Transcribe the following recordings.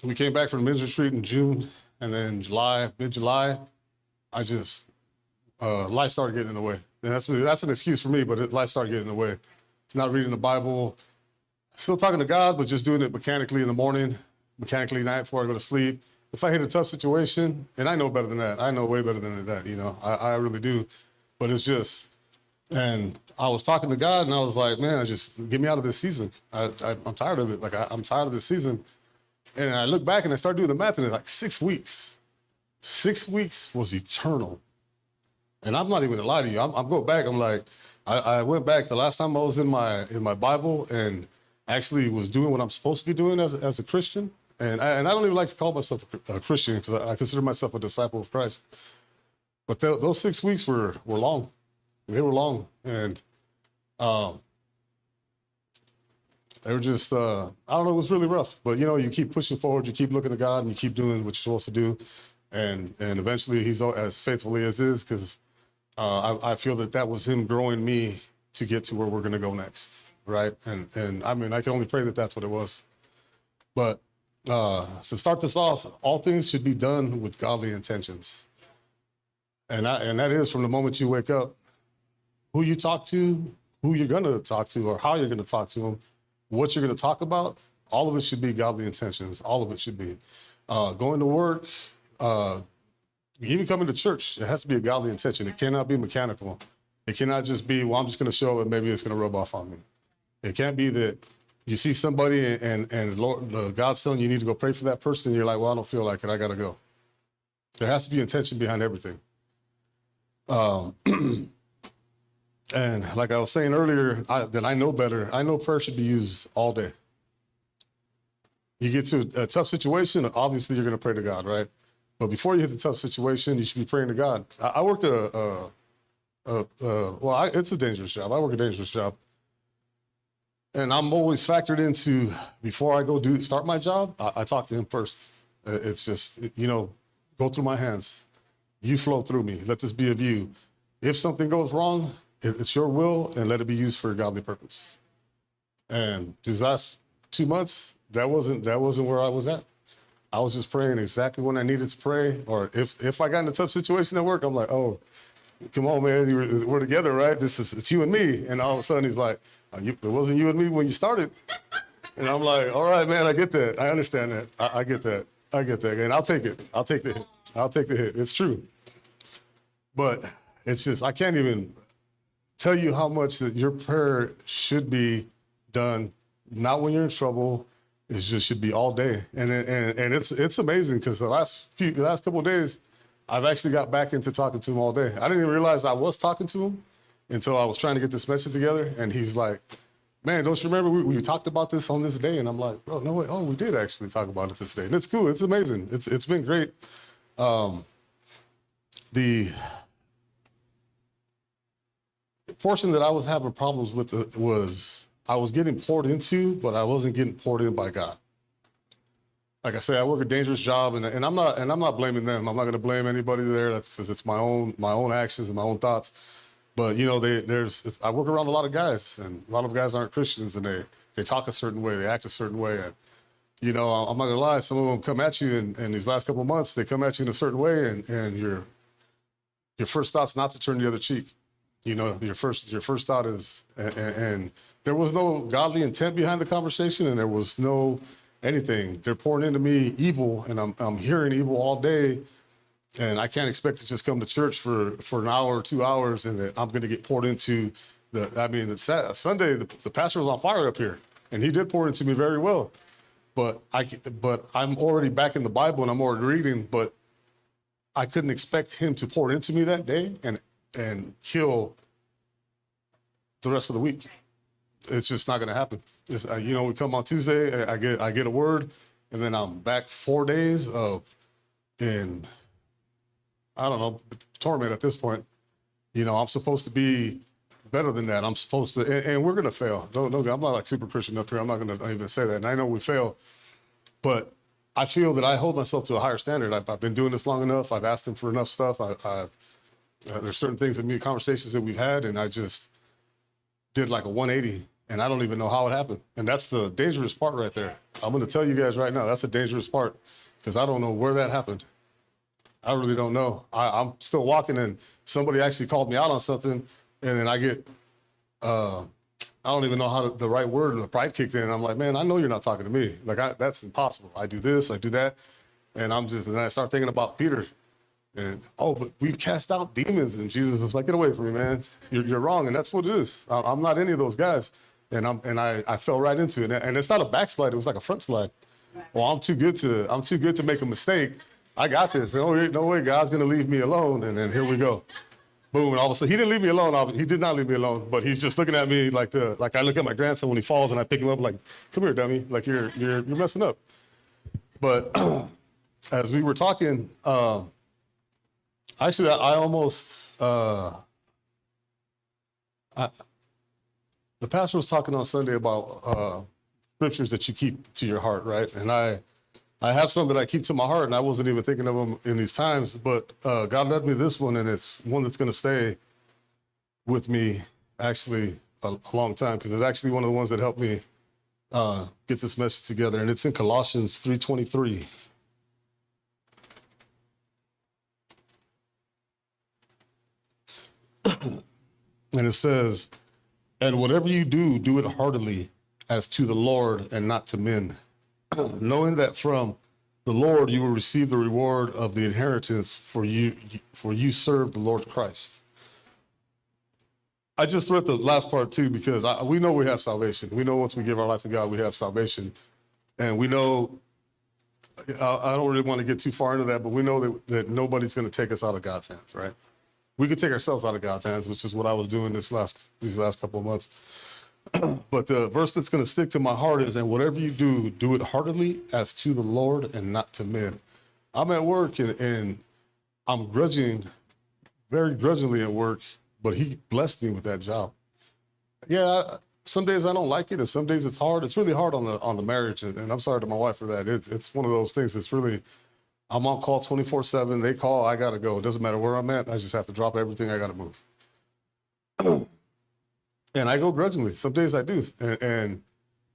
we came back from the men's retreat in June, and then mid-July, I just life started getting in the way. And that's an excuse for me, but life started getting in the way. Not reading the Bible, still talking to God, but just doing it mechanically in the morning, mechanically at night before I go to sleep. If I hit a tough situation, and I know better than that, I know way better than that, I really do. But it's just, and I was talking to God, and I was like, man, just get me out of this season. I'm tired of it. Like, I'm tired of this season. And I look back and I start doing the math, and it's like 6 weeks. 6 weeks was eternal. And I'm not even gonna lie to you. I'm going back. I'm like, I went back the last time I was in my Bible and actually was doing what I'm supposed to be doing as a Christian. And I don't even like to call myself a Christian because I consider myself a disciple of Christ. But those 6 weeks were long. They were long, and they were just I don't know. It was really rough. But you keep pushing forward. You keep looking to God, and you keep doing what you're supposed to do. And eventually, He's as faithfully as is, because I feel that was Him growing me to get to where we're going to go next, right? And I mean, I can only pray that that's what it was. But to start this off, all things should be done with godly intentions, and that is from the moment you wake up, who you talk to, who you're going to talk to, or how you're going to talk to them, what you're going to talk about. All of it should be godly intentions. All of it should be going to work. Even coming to church, it has to be a godly intention. It cannot be mechanical. It cannot just be, well, I'm just going to show up and maybe it's going to rub off on me. It can't be that you see somebody and Lord, God's telling you need to go pray for that person, and you're like, well, I don't feel like it. I got to go. There has to be intention behind everything. And like I was saying earlier, that I know better. I know prayer should be used all day. You get to a tough situation, obviously you're going to pray to God, right? But before you hit the tough situation, you should be praying to God. I work it's a dangerous job. I work a dangerous job. And I'm always factored into, before I go start my job, I talk to Him first. It's just, go through my hands. You flow through me. Let this be of you. If something goes wrong, it's your will, and let it be used for a godly purpose. And these last 2 months, that wasn't where I was at. I was just praying exactly when I needed to pray. Or if I got in a tough situation at work, I'm like, oh, come on, man, we're together, right? It's you and me. And all of a sudden He's like, it wasn't you and me when you started. And I'm like, all right, man, I get that. I understand that. I get that. I get that. And I'll take it. I'll take the hit. I'll take the hit. It's true. But it's just, I can't even tell you how much that your prayer should be done, not when you're in trouble. It just should be all day. And it's amazing, because the last couple of days, I've actually got back into talking to Him all day. I didn't even realize I was talking to Him until I was trying to get this message together. And He's like, man, don't you remember we talked about this on this day? And I'm like, bro, no way. Oh, we did actually talk about it this day. And it's cool. It's amazing. It's been great. The portion that I was having problems with was I was getting poured into, but I wasn't getting poured in by God. Like I say, I work a dangerous job, and I'm not blaming them. I'm not going to blame anybody there. That's because it's my own actions and my own thoughts. But I work around a lot of guys, and a lot of guys aren't Christians, and they talk a certain way, they act a certain way, and I'm not gonna lie. Some of them come at you, and these last couple of months, they come at you in a certain way, and your first thought's not to turn the other cheek. Your first thought is, and there was no godly intent behind the conversation, and there was no anything. They're pouring into me evil, and I'm hearing evil all day, and I can't expect to just come to church for an hour or 2 hours, and that I'm going to get poured into. Sunday, the pastor was on fire up here, and he did pour into me very well. But I'm already back in the Bible, and I'm already reading, but I couldn't expect him to pour into me that day and kill the rest of the week. It's just not going to happen. We come on Tuesday, I get a word, and then I'm back 4 days in torment at this point. I'm supposed to be better than that. I'm supposed to, and we're going to fail. I'm not like super Christian up here. I'm not going to even say that. And I know we fail, but I feel that I hold myself to a higher standard. I've been doing this long enough. I've asked Him for enough stuff. There's certain things conversations that we've had, and I just did like a 180 And I don't even know how it happened. And that's the dangerous part right there. I'm going to tell you guys right now, that's the dangerous part because I don't know where that happened. I really don't know. I'm still walking and somebody actually called me out on something. And then I get, I don't even know how the right word, and the pride kicked in. And I'm like, man, I know you're not talking to me. Like, that's impossible. I do this, I do that. And and then I start thinking about Peter. And, oh, but we've cast out demons. And Jesus was like, get away from me, man. You're wrong. And that's what it is. I'm not any of those guys. And I fell right into it. And it's not a backslide. It was like a front slide. Well, I'm too good to make a mistake. I got this. And, oh, no way, God's going to leave me alone. And then here we go. Boom. And all of a sudden, he didn't leave me alone. He did not leave me alone. But he's just looking at me like I look at my grandson when he falls and I pick him up like, come here, dummy. Like you're messing up. But as we were talking, actually, I almost, the pastor was talking on Sunday about scriptures that you keep to your heart, right? And I have some that I keep to my heart, and I wasn't even thinking of them in these times, but God led me this one, and it's one that's going to stay with me actually a long time, because it's actually one of the ones that helped me get this message together, and it's in Colossians 3:23. And it says, and whatever you do, do it heartily as to the Lord and not to men, knowing that from the Lord you will receive the reward of the inheritance, for you serve the Lord Christ. I just read the last part too, because we know we have salvation. We know once we give our life to God, we have salvation. And we know, I don't really want to get too far into that, but we know that nobody's going to take us out of God's hands, right? We could take ourselves out of God's hands, which is what I was doing these last couple of months. But the verse that's going to stick to my heart is, and whatever you do, do it heartily as to the Lord and not to men. I'm at work and I'm very grudgingly at work, but he blessed me with that job. Yeah, some days I don't like it, and some days it's hard. It's really hard on the marriage, and I'm sorry to my wife for that. It's one of those things that's really, I'm on call 24/7. They call, I got to go. It doesn't matter where I'm at. I just have to drop everything. I got to move. And I go grudgingly. Some days I do. And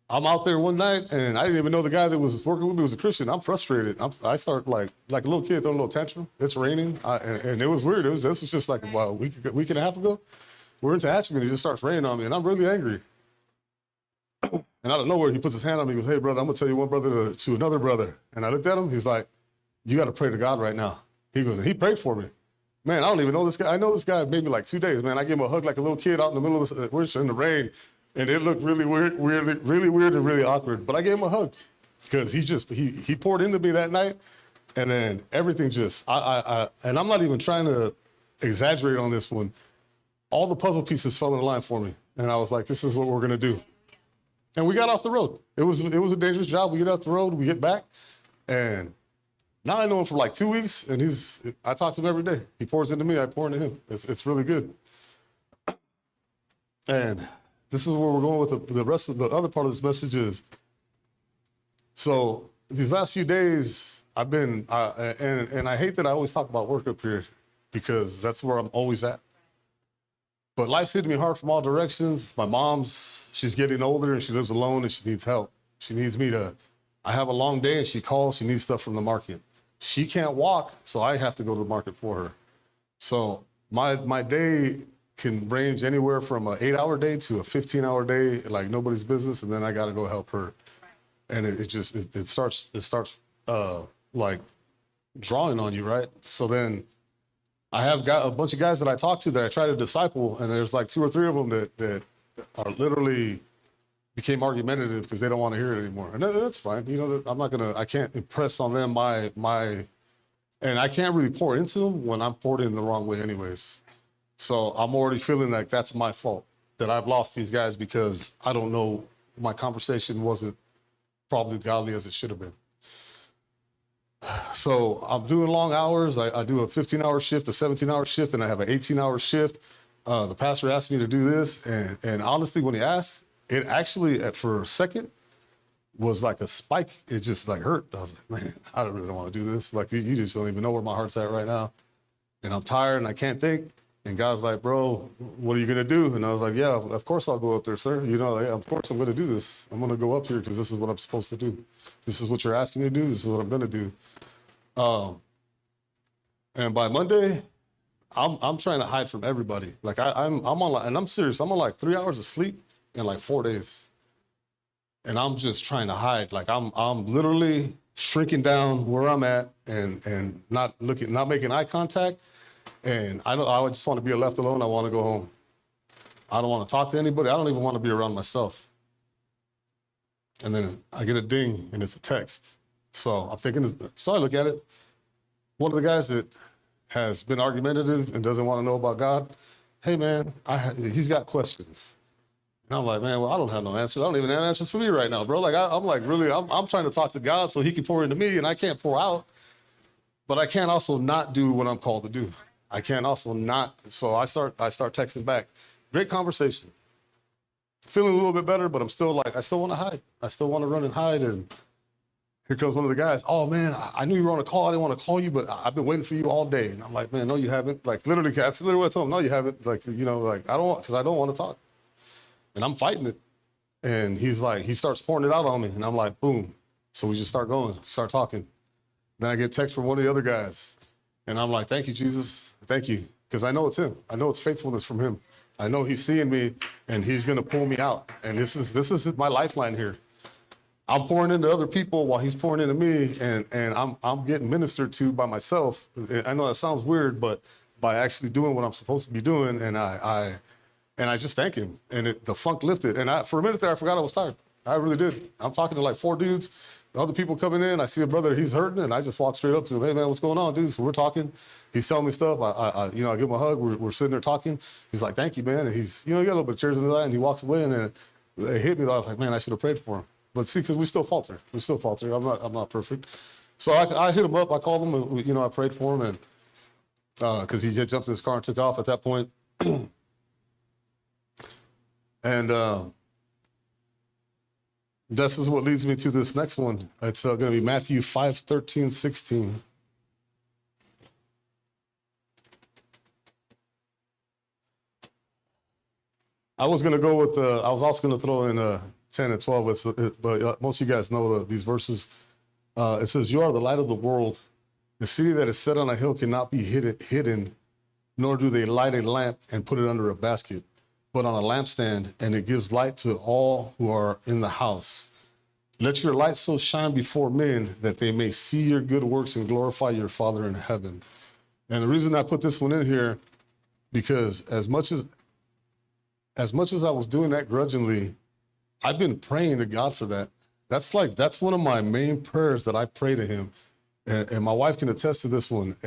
I'm out there one night, and I didn't even know the guy that was working with me was a Christian. I'm frustrated. I start like a little kid throwing a little tantrum. It's raining, and it was weird. This was just like about a week and a half ago. We're in Tehachapi, and it just starts raining on me, and I'm really angry. And out of nowhere, he puts his hand on me. He goes, "Hey, brother, I'm gonna tell you one brother to another brother." And I looked at him. He's like, "You got to pray to God right now." He goes, and he prayed for me. Man, I don't even know this guy. I know this guy maybe like 2 days, man. I gave him a hug like a little kid out in the middle of we're in the rain, and it looked really weird and really awkward. But I gave him a hug because he poured into me that night, and then everything just and I'm not even trying to exaggerate on this one. All the puzzle pieces fell in line for me, and I was like, "This is what we're gonna do." And we got off the road. It was a dangerous job. We get off the road, we get back, and now I know him for like 2 weeks, and I talk to him every day. He pours into me, I pour into him. It's really good. And this is where we're going with the rest of the other part of this message is, so these last few days, I've been, and I hate that I always talk about work up here because that's where I'm always at. But life's hitting me hard from all directions. My mom's, she's getting older and she lives alone and she needs help. She needs me to, I have a long day and she calls, she needs stuff from the market. She can't walk, so I have to go to the market for her. So my day can range anywhere from an 8-hour day to a 15-hour day, like nobody's business, and then I got to go help her. And it starts like drawing on you, right? So then I have got a bunch of guys that I talk to that I try to disciple, and there's like 2 or 3 of them that are literally became argumentative because they don't want to hear it anymore. And that's fine. You know, I can't impress on them and I can't really pour into them when I'm poured in the wrong way anyways. So I'm already feeling like that's my fault, that I've lost these guys because I don't know, my conversation wasn't probably godly as it should have been. So I'm doing long hours. I do a 15-hour shift, a 17-hour shift, and I have an 18-hour shift. The pastor asked me to do this, and honestly, when he asked, it actually, for a second, was like a spike. It just like hurt. I was like, man, I really don't want to do this. Like, you just don't even know where my heart's at right now. And I'm tired and I can't think. And God's like, bro, what are you going to do? And I was like, yeah, of course I'll go up there, sir. You know, of course I'm going to do this. I'm going to go up here because this is what I'm supposed to do. This is what you're asking me to do. This is what I'm going to do. And by Monday, I'm trying to hide from everybody. Like I'm on like, and I'm serious. I'm on like 3 hours of sleep in like 4 days. And I'm just trying to hide. Like I'm literally shrinking down where I'm at and not making eye contact. And I just want to be left alone. I want to go home. I don't want to talk to anybody. I don't even want to be around myself. And then I get a ding and it's a text. So I'm thinking, so I look at it. One of the guys that has been argumentative and doesn't want to know about God. Hey man, he's got questions. And I'm like, man, well, I don't have no answers. I don't even have answers for me right now, bro. Like I'm like, really, I'm trying to talk to God so he can pour into me and I can't pour out. But I can't also not do what I'm called to do. I can't also not. So I start texting back. Great conversation. Feeling a little bit better, but I'm still like, I still want to hide. I still want to run and hide. And here comes one of the guys. Oh man, I knew you were on a call. I didn't want to call you, but I've been waiting for you all day. And I'm like, man, no, you haven't. Like literally, that's literally what I told him. No, you haven't. Like, you know, like I don't want to talk. And I'm fighting it. And he's like, he starts pouring it out on me. And I'm like, boom. So we just start going, start talking. Then I get a text from one of the other guys. And I'm like, thank you, Jesus. Thank you. Because I know it's him. I know it's faithfulness from him. I know he's seeing me and he's going to pull me out. And this is my lifeline here. I'm pouring into other people while he's pouring into me. And I'm getting ministered to by myself. I know that sounds weird, but by actually doing what I'm supposed to be doing. And I just thank him. And the funk lifted. And for a minute there, I forgot I was tired. I really did. I'm talking to like 4 dudes. Other people coming in, I see a brother, he's hurting, and I just walk straight up to him. Hey man, what's going on, dude? So we're talking. He's telling me stuff. I give him a hug. We're sitting there talking. He's like, thank you, man. And he's, he got a little bit of tears in his eye, and he walks away, and then it hit me. I was like, man, I should have prayed for him. But see, because we still falter. I'm not perfect. So I hit him up. I called him. And, I prayed for him, and because he just jumped in his car and took off at that point. And this is what leads me to this next one. It's going to be Matthew 5:13-16. I was going to go with I was also going to throw in 10 and 12, but most of you guys know these verses. It says, you are the light of the world. The city that is set on a hill cannot be hidden, nor do they light a lamp and put it under a basket, but on a lampstand, and it gives light to all who are in the house. Let your light so shine before men that they may see your good works and glorify your Father in heaven. And the reason I put this one in here, because as much as I was doing that grudgingly, I've been praying to God for that. That's one of my main prayers that I pray to him. And my wife can attest to this one.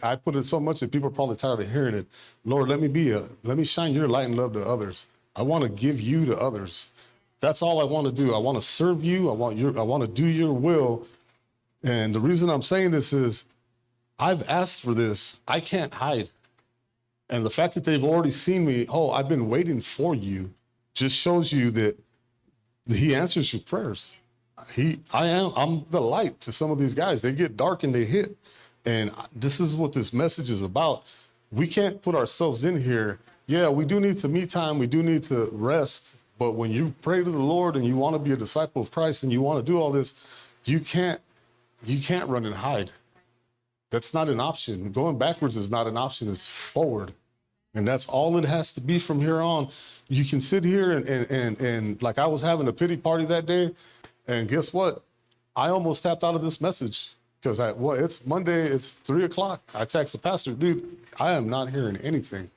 I put it so much that people are probably tired of hearing it. Lord, let me shine your light and love to others. I want to give you to others. That's all I want to do. I want to serve you. I want to do your will. And the reason I'm saying this is I've asked for this. I can't hide. And the fact that they've already seen me, I've been waiting for you, just shows you that he answers your prayers. I'm the light to some of these guys. They get dark and they hit. And this is what this message is about. We can't put ourselves in here. Yeah, we do need some me time. We do need to rest. But when you pray to the Lord and you want to be a disciple of Christ and you want to do all this, you can't run and hide. That's not an option. Going backwards is not an option. It's forward. And that's all it has to be from here on. You can sit here and like I was having a pity party that day. And guess what? I almost tapped out of this message because it's Monday, it's 3:00. I text the pastor, dude, I am not hearing anything.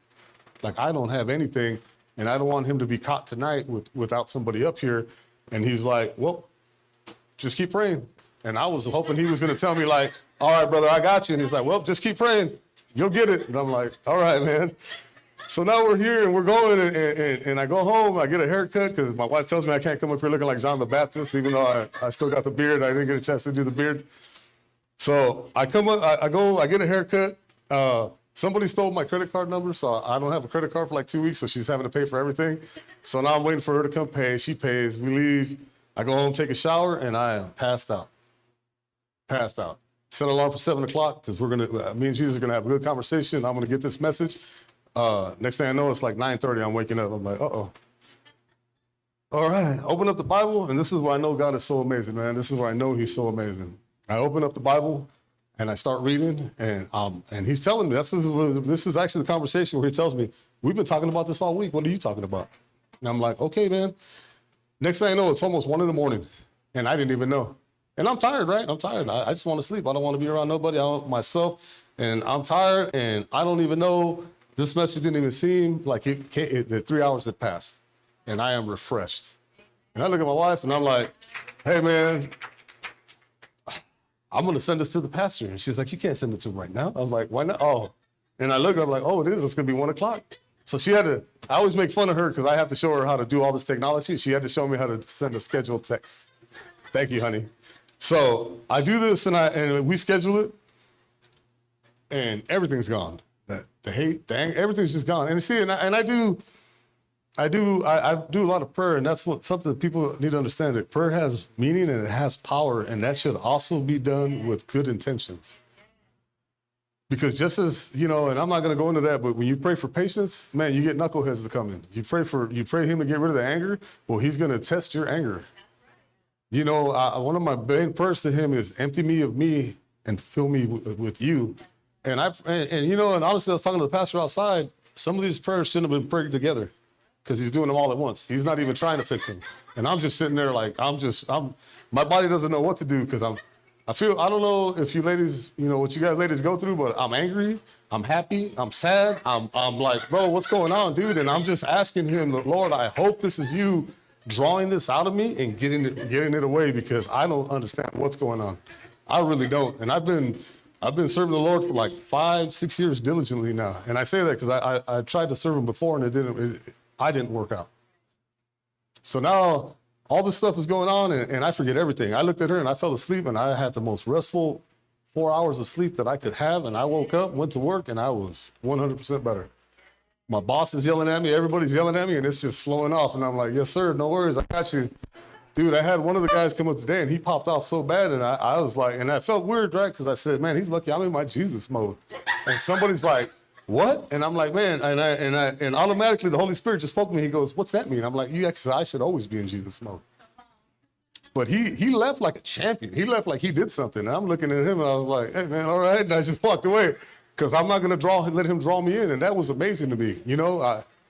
Like I don't have anything. And I don't want him to be caught tonight without somebody up here. And he's like, well, just keep praying. And I was hoping he was going to tell me like, all right, brother, I got you. And he's like, well, just keep praying. You'll get it. And I'm like, all right, man. So now we're here and we're going and I go home. I get a haircut because my wife tells me I can't come up here looking like John the Baptist, even though I still got the beard. I didn't get a chance to do the beard. So I come up, I get a haircut. Somebody stole my credit card number, so I don't have a credit card for like 2 weeks, so she's having to pay for everything. So now I'm waiting for her to come pay. She pays, we leave. I go home, take a shower, and I am passed out. Set an alarm for 7:00 because me and Jesus are gonna have a good conversation. I'm gonna get this message. Next thing I know, it's like 9:30. I'm waking up. I'm like, uh-oh. All right, open up the Bible, and this is where I know God is so amazing, man. This is where I know he's so amazing. I open up the Bible, and I start reading, and he's telling me, this is actually the conversation where he tells me, we've been talking about this all week. What are you talking about? And I'm like, okay, man. Next thing I know, it's almost 1 a.m, and I didn't even know. And I'm tired, right? I'm tired. I just want to sleep. I don't want to be around nobody. I want myself, and I'm tired, and I don't even know. This message didn't even seem like the 3 hours had passed. And I am refreshed. And I look at my wife and I'm like, hey man, I'm gonna send this to the pastor. And she's like, you can't send it to him right now. I'm like, why not? Oh. And I look, I'm like, oh, it is, it's gonna be 1 o'clock. So she had to, I always make fun of her because I have to show her how to do all this technology. She had to show me how to send a scheduled text. Thank you, honey. So I do this and we schedule it and everything's gone. The hate, the anger, everything's just gone. And see, I do a lot of prayer, and that's something that people need to understand, that prayer has meaning and it has power, and that should also be done with good intentions. Because just as, and I'm not going to go into that, but when you pray for patience, man, you get knuckleheads to come in. You pray him to get rid of the anger, well, he's going to test your anger. One of my main prayers to him is empty me of me and fill me with you. And honestly, I was talking to the pastor outside. Some of these prayers shouldn't have been prayed together because he's doing them all at once. He's not even trying to fix them. And I'm just sitting there like, my body doesn't know what to do because I don't know if you ladies, what you guys ladies go through, but I'm angry, I'm happy, I'm sad. I'm like, bro, what's going on, dude? And I'm just asking him, Lord, I hope this is you drawing this out of me and getting it away because I don't understand what's going on. I really don't. And I've been serving the Lord for like 5-6 years diligently now. And I say that because I tried to serve him before and I didn't work out. So now all this stuff is going on and I forget everything. I looked at her and I fell asleep and I had the most restful 4 hours of sleep that I could have. And I woke up, went to work, and I was 100% better. My boss is yelling at me, everybody's yelling at me, and it's just flowing off. And I'm like, yes, sir, no worries, I got you. Dude, I had one of the guys come up today and he popped off so bad. And I was like, and I felt weird, right? Because I said, man, he's lucky I'm in my Jesus mode. And somebody's like, what? And I'm like, man, and automatically the Holy Spirit just spoke to me. He goes, what's that mean? I'm like, I should always be in Jesus mode. But he left like a champion. He left like he did something. And I'm looking at him and I was like, hey man, all right. And I just walked away because I'm not going to let him draw me in. And that was amazing to me.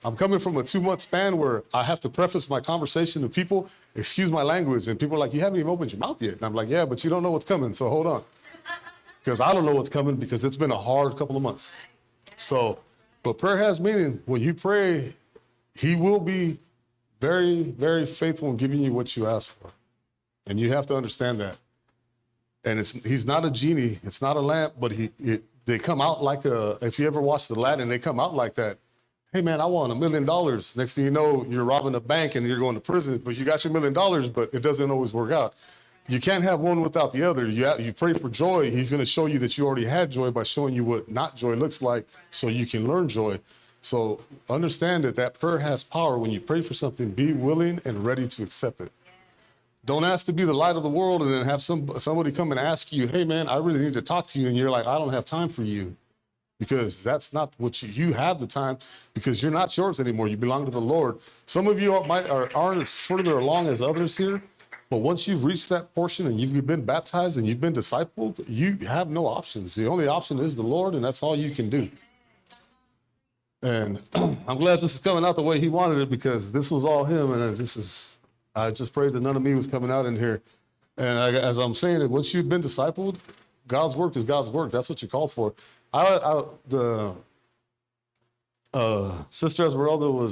I'm coming from a 2-month span where I have to preface my conversation to people, excuse my language, and people are like, you haven't even opened your mouth yet. And I'm like, yeah, but you don't know what's coming, so hold on. Because I don't know what's coming because it's been a hard couple of months. So, but prayer has meaning. When you pray, he will be very, very faithful in giving you what you ask for. And you have to understand that. And he's not a genie, it's not a lamp, but they come out like if you ever watch Aladdin, they come out like that. Hey man, I want $1 million. Next thing you know, you're robbing a bank and you're going to prison, but you got your $1 million, but it doesn't always work out. You can't have one without the other. You pray for joy. He's going to show you that you already had joy by showing you what not joy looks like so you can learn joy. So understand that prayer has power. When you pray for something, be willing and ready to accept it. Don't ask to be the light of the world and then have somebody come and ask you, hey man, I really need to talk to you. And you're like, I don't have time for you. Because that's not what you have the time, because you're not yours anymore. You belong to the Lord. Some of you aren't as further along as others here, but once you've reached that portion and you've been baptized and you've been discipled, you have no options. The only option is the Lord, and that's all you can do. And I'm glad this is coming out the way he wanted it, because this was all him, and I just prayed that none of me was coming out in here. And as I'm saying it, once you've been discipled, God's work is God's work. That's what you're called for. Sister Esmeralda we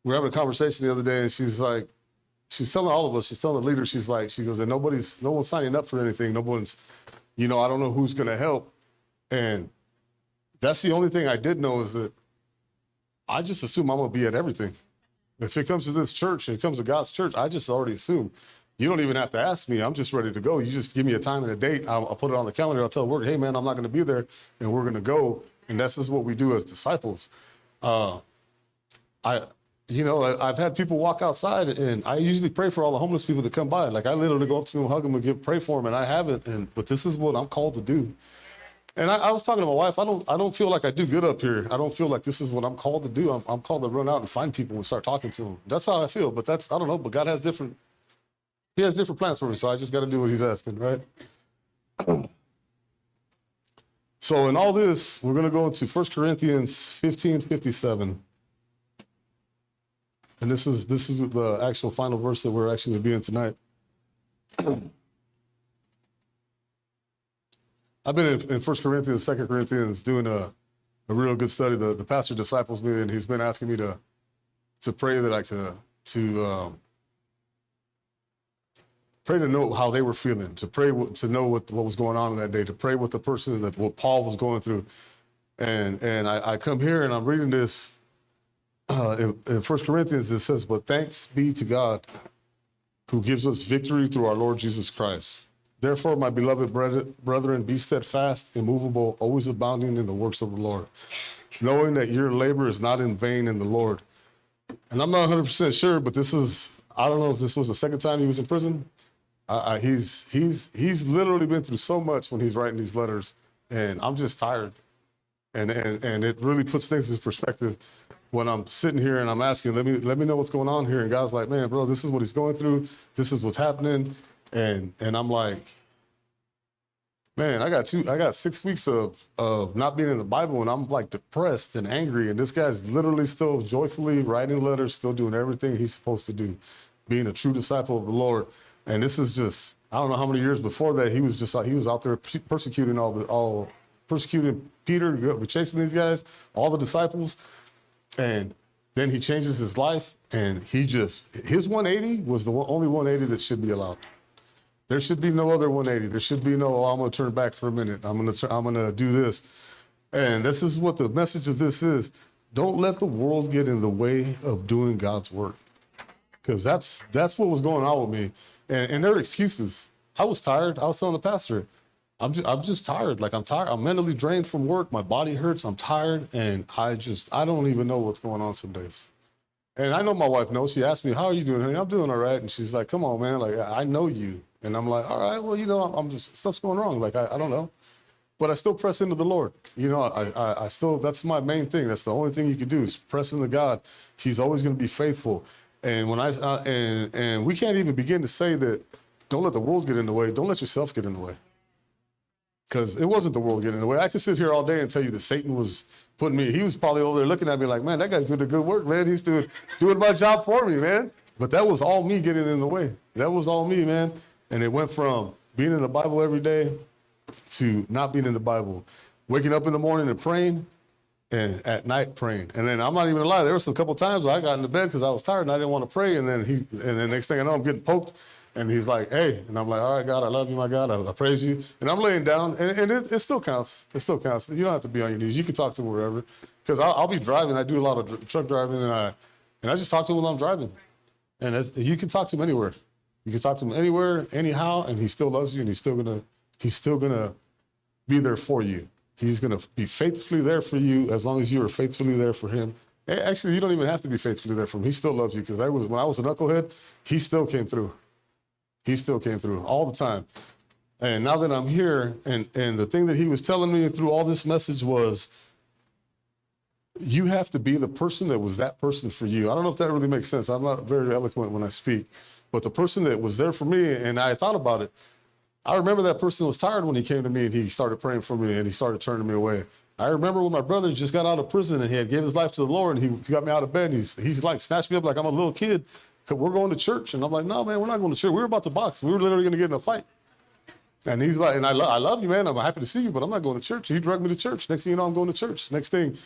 were having a conversation the other day, and she's telling all of us, she's telling the leader, she goes, and no one's signing up for anything. No one's, I don't know who's going to help. And that's the only thing I did know, is that I just assume I'm going to be at everything. If it comes to this church and it comes to God's church, I just already assume. You don't even have to ask me. I'm just ready to go. You just give me a time and a date. I'll put it on the calendar. I'll tell work, hey man, I'm not going to be there, and we're going to go. And that's just what we do as disciples. I've had people walk outside, and I usually pray for all the homeless people that come by. Like I literally go up to them, hug them, and pray for them, and I haven't. But this is what I'm called to do. And I was talking to my wife. I don't feel like I do good up here. I don't feel like this is what I'm called to do. I'm called to run out and find people and start talking to them. That's how I feel. But that's, I don't know. But God has different. He has different plans for me. So I just got to do what He's asking, right? So in all this, we're going to go into 1 Corinthians 15:57. And this is the actual final verse that we're actually going to be in tonight. I've been in 1 Corinthians, 2 Corinthians, doing a real good study. The pastor disciples me, and he's been asking me to pray that pray to know how they were feeling, to pray to know what was going on in that day, to pray with the person that what Paul was going through. And I come here and I'm reading this in 1 Corinthians. It says, "But thanks be to God who gives us victory through our Lord Jesus Christ. Therefore, my beloved brethren, be steadfast, immovable, always abounding in the works of the Lord, knowing that your labor is not in vain in the Lord." And I'm not 100% sure, but this is, I don't know if this was the second time he was in prison. He's literally been through so much when he's writing these letters, and I'm just tired. And it really puts things in perspective when I'm sitting here and I'm asking, let me know what's going on here. And God's like, man, bro, this is what he's going through. This is what's happening. And I'm like, man, I got 6 weeks of not being in the Bible, and I'm like depressed and angry. And this guy's literally still joyfully writing letters, still doing everything he's supposed to do, being a true disciple of the Lord. And this is just, I don't know how many years before that he was out there persecuting Peter, chasing these guys, all the disciples. And then he changes his life, and his 180 was the only 180 that should be allowed. There should be no other 180. There should be no, oh, I'm going to turn back for a minute. I'm going to do this. And this is what the message of this is. Don't let the world get in the way of doing God's work. Because that's what was going on with me. And there are excuses. I was tired. I was telling the pastor, I'm just tired. Like, I'm tired. I'm mentally drained from work. My body hurts. I'm tired. And I don't even know what's going on some days. And I know my wife knows. She asked me, how are you doing, honey? I'm doing all right. And she's like, come on, man. Like, I know you. And I'm like, all right, well, I'm just, stuff's going wrong. Like, I don't know. But I still press into the Lord. I still, that's my main thing. That's the only thing you can do is press into God. He's always going to be faithful. And when and we can't even begin to say that, don't let the world get in the way. Don't let yourself get in the way. Because it wasn't the world getting in the way. I could sit here all day and tell you that Satan was putting me, he was probably over there looking at me like, man, that guy's doing the good work, man. He's doing my job for me, man. But that was all me getting in the way. That was all me, man. And it went from being in the Bible every day to not being in the Bible. Waking up in the morning and praying, and at night praying. And then I'm not even gonna lie, there were some couple times where I got into bed because I was tired and I didn't want to pray. And then next thing I know, I'm getting poked. And he's like, hey, and I'm like, all right, God, I love you, my God. I praise you. And I'm laying down, and it still counts. It still counts. You don't have to be on your knees. You can talk to him wherever. Because I'll be driving. I do a lot of truck driving, and I just talk to him while I'm driving. And you can talk to him anywhere. You can talk to him anywhere, anyhow, and he still loves you, and he's still gonna be there for you. He's gonna be faithfully there for you as long as you are faithfully there for him. Actually, you don't even have to be faithfully there for him. He still loves you, because when I was a knucklehead, he still came through. He still came through all the time. And now that I'm here, and the thing that he was telling me through all this message was, you have to be the person that was that person for you. I don't know if that really makes sense. I'm not very eloquent when I speak, but the person that was there for me, and I thought about it, I remember that person was tired when he came to me and he started praying for me and he started turning me away. I remember when my brother just got out of prison and he had given his life to the Lord, and he got me out of bed, and he's like snatched me up like I'm a little kid. We're going to church. And I'm like, no, man, we're not going to church. We were about to box. We were literally going to get in a fight. And he's like, and I love you, man. I'm happy to see you, but I'm not going to church. He drugged me to church. Next thing you know, I'm going to church. Next thing,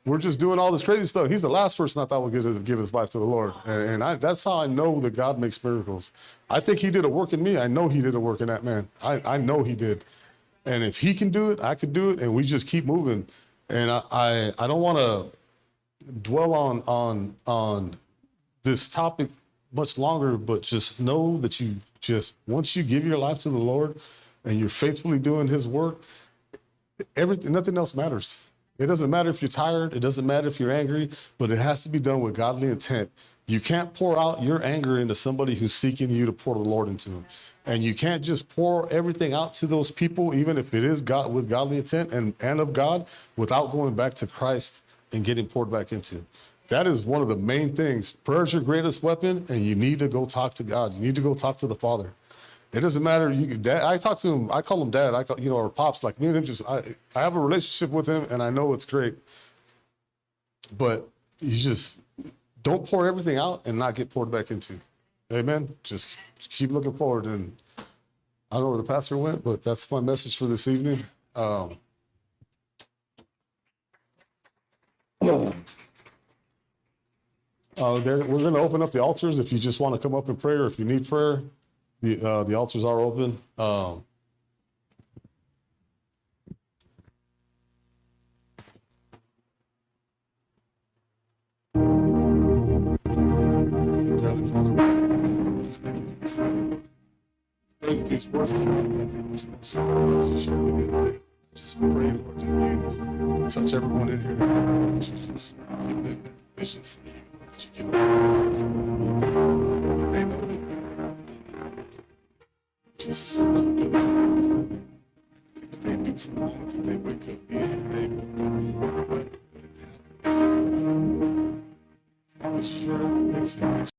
we're just doing all this crazy stuff. He's the last person I thought would give his life to the Lord. And that's how I know that God makes miracles. I think he did a work in me. I know he did a work in that man. I know he did. And if he can do it, I could do it. And we just keep moving. And I don't want to dwell on this topic much longer, but just know that once you give your life to the Lord and you're faithfully doing his work, nothing else matters. It doesn't matter if you're tired. It doesn't matter if you're angry, but it has to be done with godly intent. You can't pour out your anger into somebody who's seeking you to pour the Lord into them. And you can't just pour everything out to those people, even if it is God with godly intent and of God, without going back to Christ and getting poured back into. That is one of the main things. Prayer is your greatest weapon, and you need to go talk to God. You need to go talk to the Father. It doesn't matter. Dad, I talk to him. I call him Dad. Or Pops. Like me and him, I have a relationship with him, and I know it's great. But you just don't pour everything out and not get poured back into. Amen. Just keep looking forward. And I don't know where the pastor went, but that's my message for this evening. We're going to open up the altars if you just want to come up in prayer. If you need prayer, the altars are open. These words, just pray, Lord, that you touch everyone in here. That you just give them that vision for you. That you give them that they know that just things they do from the moment that they wake up in your name. It's not what you're makes it.